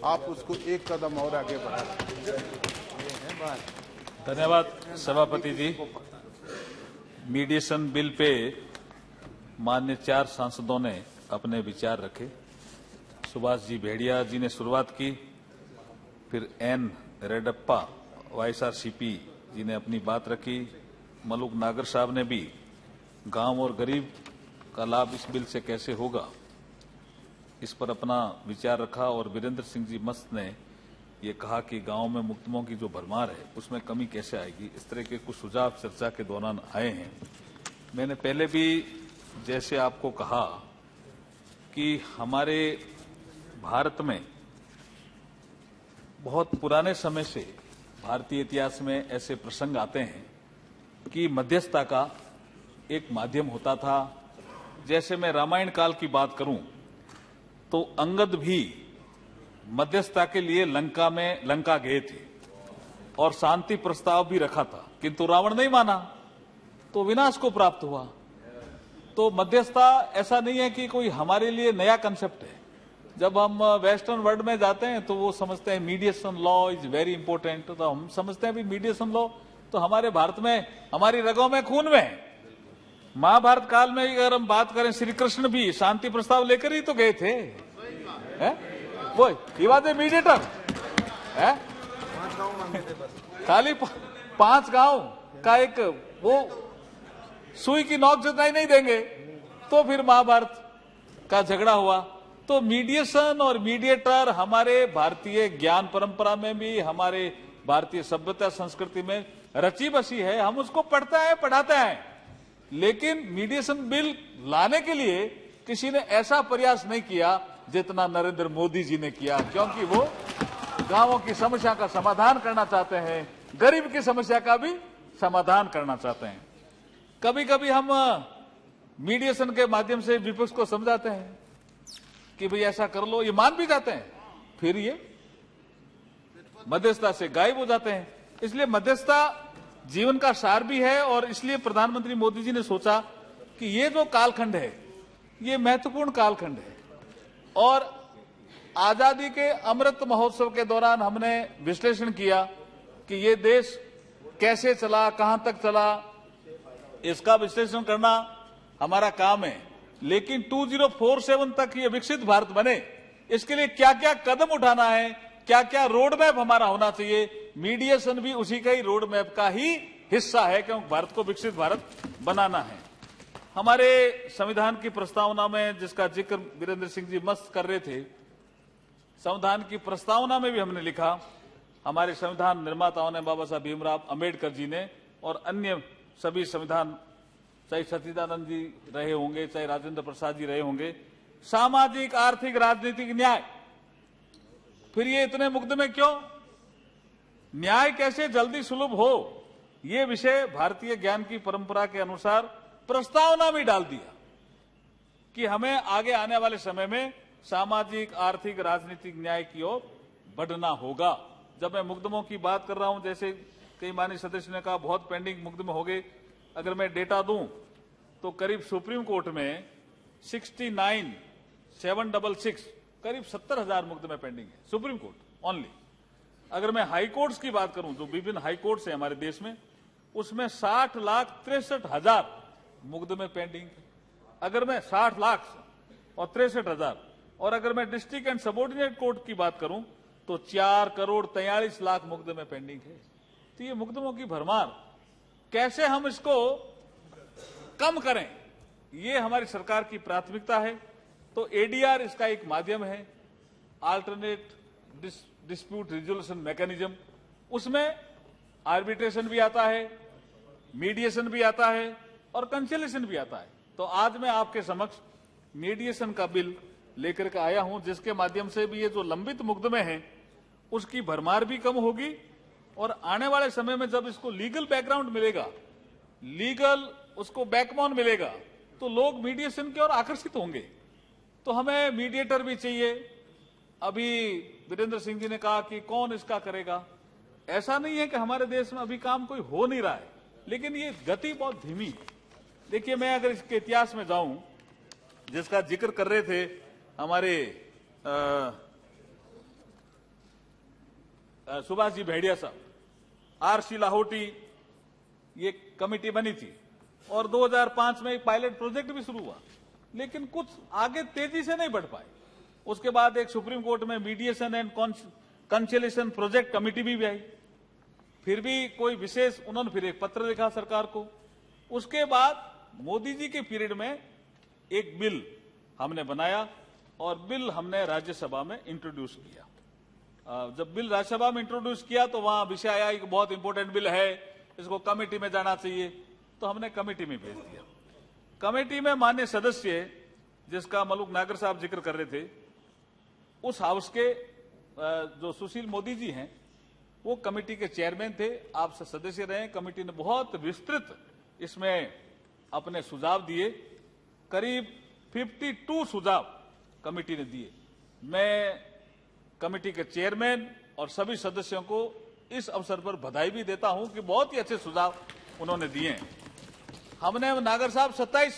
आप उसको एक कदम और आगे बढ़ा। धन्यवाद सभापति जी। मीडिएशन बिल पे मान्य 4 सांसदों ने अपने विचार रखे। सुभाष जी भेड़िया जी ने शुरुआत की, फिर एन रेड्डप्पा वाईएसआरसीपी जी ने अपनी बात रखी, मलूक नागर साहब ने भी गांव और गरीब का लाभ इस बिल से कैसे होगा इस पर अपना विचार रखा, और वीरेंद्र सिंह जी मस्त ने ये कहा कि गांव में मुकदमों की जो भरमार है उसमें कमी कैसे आएगी। इस तरह के कुछ सुझाव चर्चा के दौरान आए हैं। मैंने पहले भी जैसे आपको कहा कि हमारे भारत में बहुत पुराने समय से भारतीय इतिहास में ऐसे प्रसंग आते हैं कि मध्यस्थता का एक माध्यम होता था। जैसे मैं रामायण काल की बात करूं तो अंगद भी मध्यस्थता के लिए लंका गए थे और शांति प्रस्ताव भी रखा था, किंतु रावण नहीं माना तो विनाश को प्राप्त हुआ। तो मध्यस्थता ऐसा नहीं है कि कोई हमारे लिए नया कंसेप्ट है। जब हम वेस्टर्न वर्ल्ड में जाते हैं तो वो समझते हैं mediation law is very important, तो हम समझते हैं भी मीडिएशन लॉ तो हमारे भारत में, हमारी रगों में, खून में है। महाभारत काल में अगर हम बात करें, श्री कृष्ण भी शांति प्रस्ताव लेकर ही तो गए थे, वो ही वॉज ए मीडिएटर है। खाली 5 गांव का एक वो सुई की नोक जितना ही नहीं देंगे तो फिर महाभारत का झगड़ा हुआ। तो मीडिएशन और मीडिएटर हमारे भारतीय ज्ञान परंपरा में भी, हमारे भारतीय सभ्यता संस्कृति में रची बसी है। हम उसको पढ़ते हैं, पढ़ाते हैं, लेकिन मीडिएशन बिल लाने के लिए किसी ने ऐसा प्रयास नहीं किया जितना नरेंद्र मोदी जी ने किया, क्योंकि वो गांवों की समस्या का समाधान करना चाहते हैं, गरीब की समस्या का भी समाधान करना चाहते हैं। कभी कभी हम मीडिएशन के माध्यम से विपक्ष को समझाते हैं कि भाई ऐसा कर लो, ये मान भी जाते हैं, फिर ये मध्यस्थता से गायब हो जाते हैं। इसलिए मध्यस्थता जीवन का सार भी है, और इसलिए प्रधानमंत्री मोदी जी ने सोचा कि ये जो कालखंड है ये महत्वपूर्ण कालखंड है। और आजादी के अमृत महोत्सव के दौरान हमने विश्लेषण किया कि ये देश कैसे चला, कहां तक चला, इसका विश्लेषण करना हमारा काम है। लेकिन 2047 तक ये विकसित भारत बने, इसके लिए क्या क्या कदम उठाना है, क्या क्या रोड मैप हमारा होना चाहिए, मीडिएशन भी उसी का ही रोड मैप का ही हिस्सा है, क्योंकि भारत को विकसित भारत बनाना है। हमारे संविधान की प्रस्तावना में, जिसका जिक्र वीरेंद्र सिंह जी मस्त कर रहे थे, संविधान की प्रस्तावना में भी हमने लिखा, हमारे संविधान निर्माताओं ने, बाबा साहब भीमराव अंबेडकर जी ने और अन्य सभी संविधान, चाहे सच्चिदानंद जी रहे होंगे, चाहे राजेंद्र प्रसाद जी रहे होंगे, सामाजिक, आर्थिक, राजनीतिक न्याय। फिर ये इतने मुकदमे क्यों, न्याय कैसे जल्दी सुलभ हो, ये विषय भारतीय ज्ञान की परंपरा के अनुसार प्रस्तावना में डाल दिया कि हमें आगे आने वाले समय में सामाजिक, आर्थिक, राजनीतिक न्याय की ओर बढ़ना होगा। जब मैं मुकदमों की बात कर रहा हूं, जैसे कई माननीय सदस्य ने कहा बहुत पेंडिंग मुकदमे हो गए, अगर मैं डेटा दूं तो करीब सुप्रीम कोर्ट में 69,766 करीब 70,000 मुकदमे पेंडिंग है, सुप्रीम कोर्ट ओनली। अगर मैं हाई कोर्ट्स की बात करूं, जो विभिन्न हाई कोर्ट्स है हमारे देश में, उसमें 60,63,000 मुकदमे पेंडिंग है। अगर मैं 60 लाख और 63,000, और अगर मैं डिस्ट्रिक्ट एंड सबऑर्डिनेट कोर्ट की बात करूं तो 4,43,00,000 मुकदमे पेंडिंग है। तो ये मुकदमों की भरमार, कैसे हम इसको कम करें, ये हमारी सरकार की प्राथमिकता है। तो एडीआर इसका एक माध्यम है, अल्टरनेट डिस्प्यूट रिजोल्यूशन मैकेनिज्म। उसमें आर्बिट्रेशन भी आता है, मीडिएशन भी आता है और कंसिलिएशन भी आता है। तो आज मैं आपके समक्ष मीडिएशन का बिल लेकर के आया हूं, जिसके माध्यम से भी ये जो लंबित मुकदमे हैं उसकी भरमार भी कम होगी, और आने वाले समय में जब इसको लीगल बैकग्राउंड मिलेगा, लीगल उसको बैकबोन मिलेगा, तो लोग मीडिएशन की ओर आकर्षित होंगे। तो हमें मीडिएटर भी चाहिए। अभी वीरेंद्र सिंह जी ने कहा कि कौन इसका करेगा, ऐसा नहीं है कि हमारे देश में अभी काम कोई हो नहीं रहा है, लेकिन ये गति बहुत धीमी है। देखिए, मैं अगर इसके इतिहास में जाऊं, जिसका जिक्र कर रहे थे हमारे सुभाष जी भेड़िया साहब, आरसी लाहौटी, ये कमेटी बनी थी और 2005 में एक पायलट प्रोजेक्ट भी शुरू हुआ, लेकिन कुछ आगे तेजी से नहीं बढ़ पाए। उसके बाद एक सुप्रीम कोर्ट में mediation and conciliation project committee भी आई, फिर भी कोई विशेष, उन्होंने फिर एक पत्र लिखा सरकार को। उसके बाद मोदी जी के पीरियड में एक बिल हमने बनाया और बिल हमने राज्यसभा में इंट्रोड्यूस किया। जब बिल राज्यसभा में इंट्रोड्यूस किया तो वहां विषय आया कि बहुत इंपॉर्टेंट बिल है, इसको कमेटी में जाना चाहिए, तो हमने कमेटी में भेज दिया। कमेटी में माननीय सदस्य, जिसका मलूक नागर साहब जिक्र कर रहे थे, उस हाउस के जो सुशील मोदी जी हैं, वो कमेटी के चेयरमैन थे, आप सदस्य रहे। कमेटी ने बहुत विस्तृत इसमें अपने सुझाव दिए, करीब 52 सुझाव कमेटी ने दिए। मैं कमेटी के चेयरमैन और सभी सदस्यों को इस अवसर पर बधाई भी देता हूं कि बहुत ही अच्छे सुझाव उन्होंने दिए हैं। हमने नागर साहब 27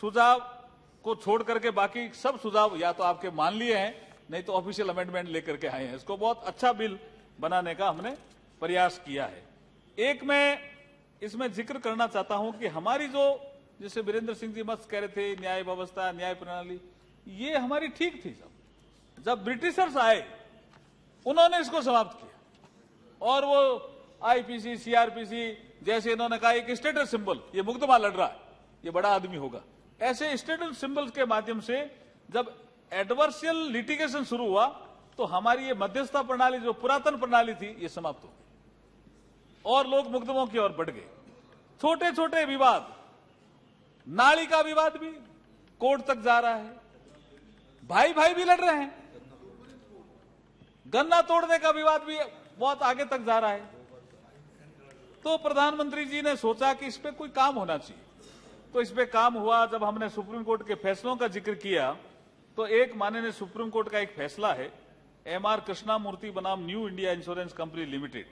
सुझाव को छोड़ करके बाकी सब सुझाव या तो आपके मान लिए हैं, नहीं तो ऑफिशियल अमेंडमेंट लेकर के आए हैं। इसको बहुत अच्छा बिल बनाने का हमने प्रयास किया है। एक मैं इसमें जिक्र करना चाहता हूं कि हमारी जो, जैसे वीरेंद्र सिंह जी मस्त कह रहे थे, न्याय व्यवस्था, न्याय प्रणाली, ये हमारी ठीक थी। जब ब्रिटिशर्स आए उन्होंने इसको समाप्त किया और वो आईपीसी, सीआरपीसी जैसे इन्होंने कहा एक स्टेटस सिंबल, ये मुकदमा लड़ रहा है, ये बड़ा आदमी होगा, ऐसे स्टेटस सिंबल्स के माध्यम से जब एडवर्सियल लिटिगेशन शुरू हुआ तो हमारी ये मध्यस्थता प्रणाली, जो पुरातन प्रणाली थी, ये समाप्त हो गई और लोग मुकदमों की ओर बढ़ गए। छोटे छोटे विवाद, नाली का विवाद भी कोर्ट तक जा रहा है, भाई भाई भी लड़ रहे हैं, गन्ना तोड़ने का विवाद भी बहुत आगे तक जा रहा है। तो प्रधानमंत्री जी ने सोचा कि इस पे कोई काम होना चाहिए, तो इस पे काम हुआ। जब हमने सुप्रीम कोर्ट के फैसलों का जिक्र किया तो एक माननीय सुप्रीम कोर्ट का एक फैसला है, एमआर कृष्णामूर्ति बनाम new India insurance company limited,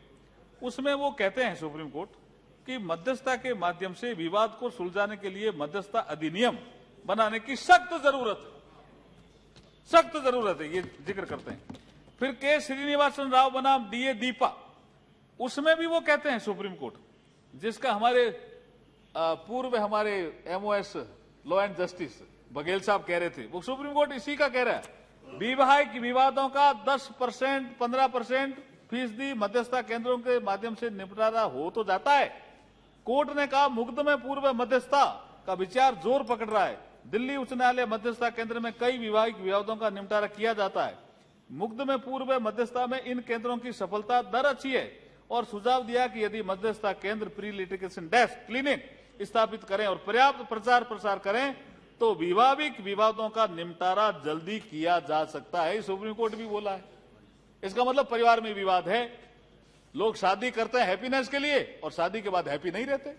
उसमें वो कहते हैं सुप्रीम कोर्ट कि मध्यस्थता के माध्यम से विवाद को सुलझाने के लिए मध्यस्थता अधिनियम बनाने की सख्त जरूरत है, ये जिक्र करते हैं। फिर के श्रीनिवासन राव बनाम डीए दीपा, उसमें भी वो कहते हैं सुप्रीम कोर्ट, जिसका हमारे पूर्व हमारे MOS law and justice Baghel साहब कह रहे थे, वो सुप्रीम कोर्ट इसी का कह रहा है, वैवाहिक विवादों का 10%, 15% फीसदी मध्यस्थता केंद्रों के माध्यम से निपटारा हो तो जाता है। कोर्ट ने कहा मुकदमे पूर्व मध्यस्थता का विचार जोर पकड़ रहा है। दिल्ली उच्च न्यायालय मध्यस्थता केंद्र में कई वैवाहिक विवादों का निपटारा किया जाता है। मुकदमे पूर्व मध्यस्थता में इन केंद्रों की सफलता दर अच्छी है और सुझाव दिया कि यदि मध्यस्थता केंद्र प्री लिटिगेशन डेस्क क्लिनिक स्थापित करें और पर्याप्त प्रचार प्रसार करें तो वैवाहिक विवादों का निपटारा जल्दी किया जा सकता है। सुप्रीम कोर्ट भी बोला है। इसका मतलब परिवार में विवाद है, लोग शादी करते हैं हैप्पीनेस के लिए और शादी के बाद हैप्पी नहीं रहते।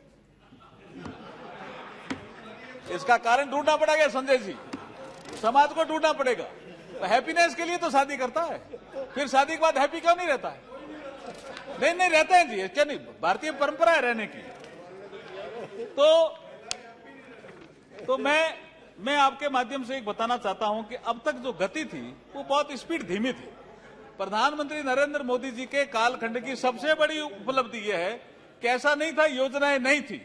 इसका कारण ढूंढना पड़ेगा संजय जी, समाज को ढूंढना पड़ेगा। तो हैप्पीनेस के लिए तो शादी करता है, फिर शादी के बाद हैप्पी क्यों नहीं रहता है? नहीं रहते हैं जी, क्या नहीं, भारतीय परंपरा है रहने की। तो मैं आपके माध्यम से एक बताना चाहता हूं कि अब तक जो गति थी वो बहुत स्पीड धीमी थी। प्रधानमंत्री नरेंद्र मोदी जी के कालखंड की सबसे बड़ी उपलब्धि यह है कि ऐसा नहीं था योजनाएं नहीं थी,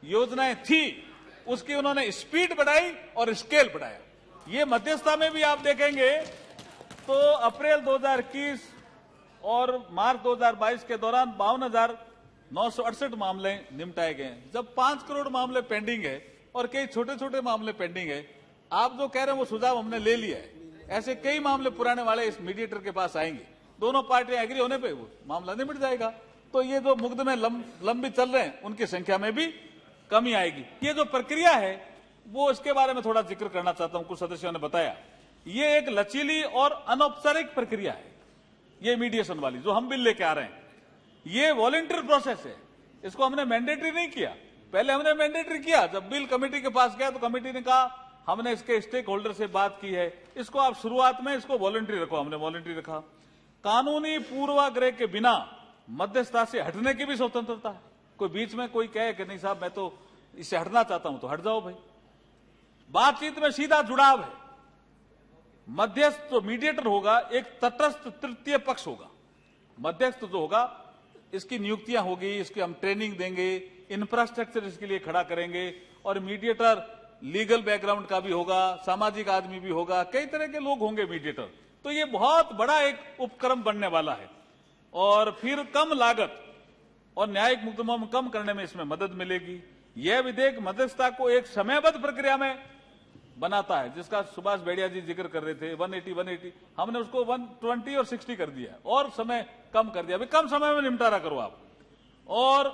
योजनाएं थी, उसकी उन्होंने स्पीड बढ़ाई और स्केल बढ़ाया। ये मध्यस्थता में भी आप देखेंगे तो अप्रैल 2021 और मार्च 2022 के दौरान 52,968 मामले निपटाए गए, जब 5 करोड़ मामले पेंडिंग है और कई छोटे छोटे मामले पेंडिंग है। आप जो कह रहे हैं वो सुझाव हमने ले लिया है, ऐसे कई मामले पुराने वाले इस मीडिएटर के पास आएंगे, दोनों पार्टियां एग्री होने पे वो मामला निपट जाएगा। तो ये जो मुकदमे लंबी चल रहे हैं उनकी संख्या में भी कमी आएगी। ये जो प्रक्रिया है वो, इसके बारे में थोड़ा जिक्र करना चाहता हूं। कुछ सदस्यों ने बताया ये एक लचीली और अनौपचारिक प्रक्रिया है, ये मीडिएशन वाली जो हम बिल लेके आ रहे हैं, ये वॉलंटियर प्रोसेस है। इसको हमने मैंडेटरी नहीं किया, पहले हमने मैंडेटरी किया। जब बिल कमेटी के पास गया तो कमेटी ने कहा हमने इसके स्टेक होल्डर से बात की है, इसको आप शुरुआत में इसको वॉलंटरी रखो, हमने वॉलंटरी रखा। कानूनी पूर्वाग्रह के बिना मध्यस्थता से हटने की भी स्वतंत्रता है। कोई बीच में कोई कहे कि नहीं साहब मैं तो इससे हटना चाहता हूं, तो हट जाओ भाई। बातचीत में सीधा जुड़ाव है। मध्यस्थ जो मीडिएटर होगा एक तटस्थ तृतीय पक्ष होगा, मध्यस्थ जो होगा इसकी नियुक्तियां होगी, इसकी हम ट्रेनिंग देंगे, इंफ्रास्ट्रक्चर इसके लिए खड़ा करेंगे और मीडिएटर लीगल बैकग्राउंड का भी होगा, सामाजिक आदमी भी होगा, कई तरह के लोग होंगे मीडिएटर। तो ये बहुत बड़ा एक उपक्रम बनने वाला है और फिर कम लागत और न्यायिक मुकदमों में कम करने में इसमें मदद मिलेगी। यह विधेयक मध्यस्थता को एक समयबद्ध प्रक्रिया में बनाता है, जिसका सुभाष बेड़िया जी जिक्र कर रहे थे। 180 हमने उसको 120 और 60 कर दिया और समय कम कर दिया। अभी कम समय में निपटारा करो आप, और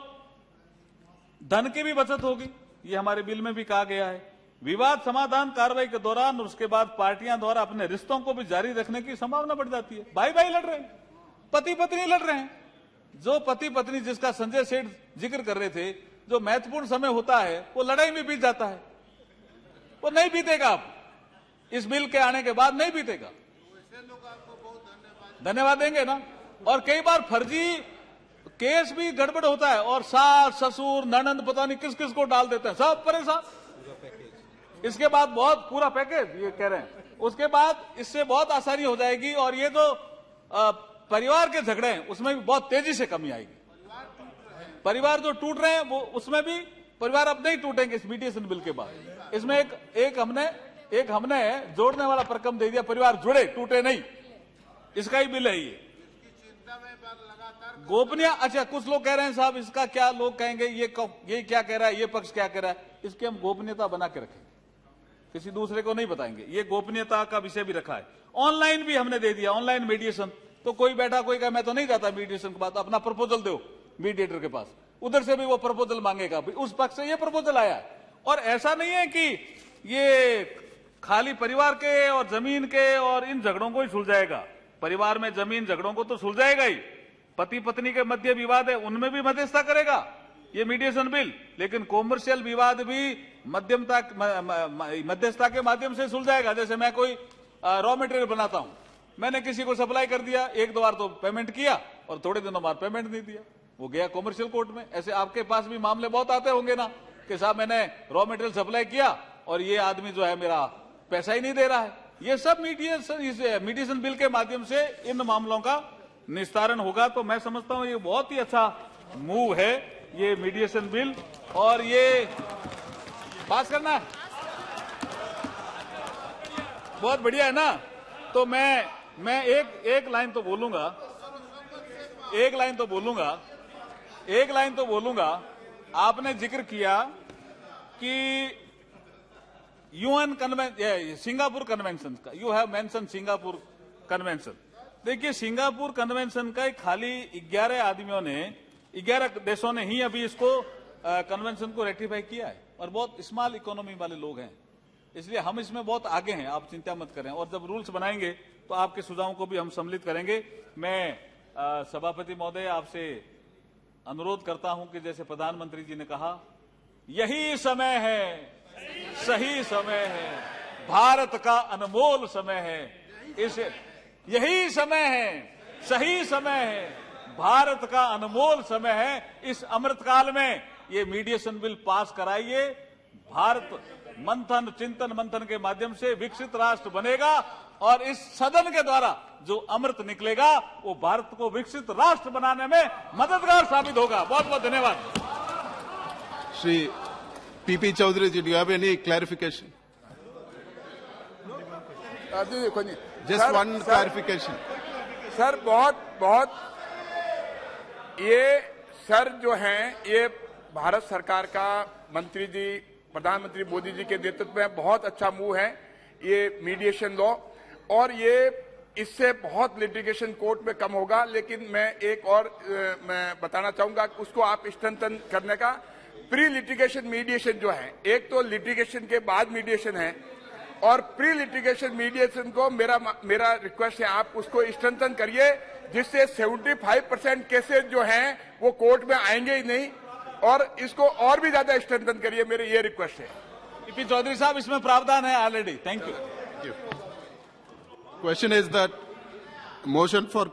धन की भी बचत होगी, ये हमारे बिल में भी कहा गया है। विवाद समाधान कार्रवाई के दौरान और उसके बाद पार्टियां द्वारा अपने रिश्तों को भी जारी रखने की संभावना बढ़ जाती है। भाई भाई लड़ रहे हैं, पति पत्नी लड़ रहे हैं, जो पति पत्नी जिसका संजय सेठ जिक्र कर रहे थे, जो महत्वपूर्ण समय होता है वो लड़ाई में बीत जाता है, वो नहीं बीतेगा। आप इस बिल के आने के बाद नहीं बीतेगा। धन्यवाद देंगे ना। और कई बार फर्जी केस भी गड़बड़ होता है और सास ससुर ननंद पता नहीं किस किस को डाल देते हैं, सब परेशान। इसके बाद बहुत पूरा पैकेज ये कह रहे हैं, उसके बाद इससे बहुत आसानी हो जाएगी और ये जो परिवार के झगड़े हैं उसमें भी बहुत तेजी से कमी आएगी। परिवार जो टूट रहे हैं वो उसमें भी परिवार अब नहीं टूटेंगे इस मीडिएशन बिल के बाद। इसमें एक हमने जोड़ने वाला प्रकम दे दिया, परिवार जुड़े टूटे नहीं, इसका ही बिल है ये। गोपनीय, अच्छा कुछ लोग कह रहे हैं साहब इसका क्या, लोग कहेंगे ये क्या कह रहा है, ये पक्ष क्या कह रहा है। इसकी हम गोपनीयता बना के रखेंगे, किसी दूसरे को नहीं बताएंगे। ये गोपनीयता का विषय भी रखा है। ऑनलाइन भी हमने दे दिया, ऑनलाइन मीडिएशन। तो कोई बैठा कोई कहा मैं तो नहीं जाता मीडिएशन के बाद, अपना प्रपोजल दो मीडिएटर के पास, उधर से भी वो प्रपोजल मांगेगा, उस पक्ष से ये प्रपोजल आया। और ऐसा नहीं है कि ये खाली परिवार के और जमीन के और इन झगड़ों को ही सुलझाएगा। परिवार में जमीन झगड़ों को तो सुलझाएगा ही, पति पत्नी के मध्य विवाद है उनमें भी मध्यस्थता करेगा ये मीडिएशन बिल। लेकिन कॉमर्शियल विवाद भी मध्यस्थता के माध्यम से सुलझाएगा। जैसे मैं कोई रॉ मटेरियल बनाता हूं, मैंने किसी को सप्लाई कर दिया, एक दो बार तो पेमेंट किया और थोड़े दिनों बाद पेमेंट नहीं दिया, वो गया कॉमर्शियल कोर्ट में। ऐसे आपके पास भी मामले बहुत आते होंगे ना कि साहब मैंने रॉ मटेरियल सप्लाई किया और ये आदमी जो है मेरा पैसा ही नहीं दे रहा है। ये सब मीडिएशन बिल के माध्यम से इन मामलों का निस्तारण होगा। तो मैं समझता हूं ये बहुत ही अच्छा मूव है ये मीडिएशन बिल, और ये पास करना है, बहुत बढ़िया है ना। तो मैं एक लाइन तो बोलूंगा। आपने जिक्र किया कि यूएन सिंगापुर कन्वेंशन का, you have mention Singapore convention. देखिए सिंगापुर कन्वेंशन का खाली 11 देशों ने ही अभी इसको कन्वेंशन को रेटिफाई किया है, और बहुत स्मॉल इकोनॉमी वाले लोग हैं, इसलिए हम इसमें बहुत आगे हैं, आप चिंता मत करें। और जब रूल्स बनाएंगे तो आपके सुझावों को भी हम सम्मिलित करेंगे। मैं सभापति महोदय आपसे अनुरोध करता हूं कि जैसे प्रधानमंत्री जी ने कहा, यही समय है, सही समय है, भारत का अनमोल समय है, यही समय है, सही समय है, भारत का अनमोल समय है। इस अमृतकाल में ये मीडिएशन बिल पास कराइए। भारत चिंतन मंथन के माध्यम से विकसित राष्ट्र बनेगा और इस सदन के द्वारा जो अमृत निकलेगा वो भारत को विकसित राष्ट्र बनाने में मददगार साबित होगा। बहुत बहुत धन्यवाद। Shri PP Chaudhary ji, do you have any clarification? Just one clarification sir. बहुत ये सर जो हैं ये भारत सरकार का मंत्री जी, प्रधानमंत्री मोदी जी के नेतृत्व में बहुत अच्छा मूव है ये मीडिएशन लॉ, और ये इससे बहुत लिटिगेशन कोर्ट में कम होगा। लेकिन मैं एक और मैं बताना चाहूंगा कि उसको आप स्ट्रेंथन करने का, प्री लिटिगेशन मीडिएशन जो है, एक तो लिटिगेशन के बाद मीडिएशन है और प्री लिटिगेशन मीडिएशन को मेरा रिक्वेस्ट है आप उसको स्ट्रेंथन करिए, जिससे 75% केसेस जो हैं वो कोर्ट में आएंगे ही नहीं, और इसको और भी ज्यादा स्ट्रेंथन करिए, मेरी ये रिक्वेस्ट है। पीपी चौधरी साहब, इसमें प्रावधान है already. Thank you. Question is that motion for